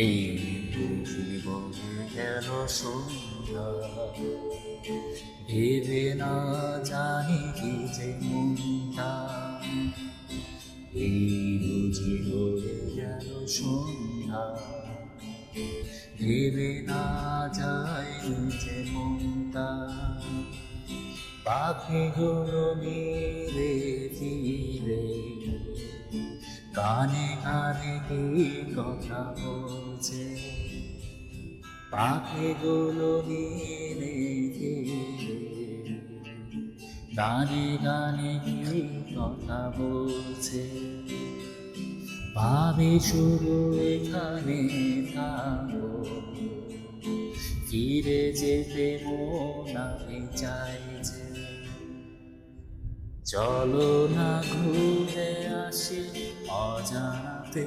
এই জীবনে গেল সন্ধ্যা, ভেবে না জানি কি যে মনটা, এই বুঝি হয়ে গেল সন্ধ্যা, ভেবে না যায় যে মনটা। পাখিগুলো মিলে ফিরে কানে কানে কি কথা বলছে, পাখিগুলো মিলে ফিরে গানে গানে কি কথা বলছে। ভাবি শুধু এখানে থাকবো, ফিরে যেতে মন চাইছে। চলো না ঘুরে আসি অজানাতে।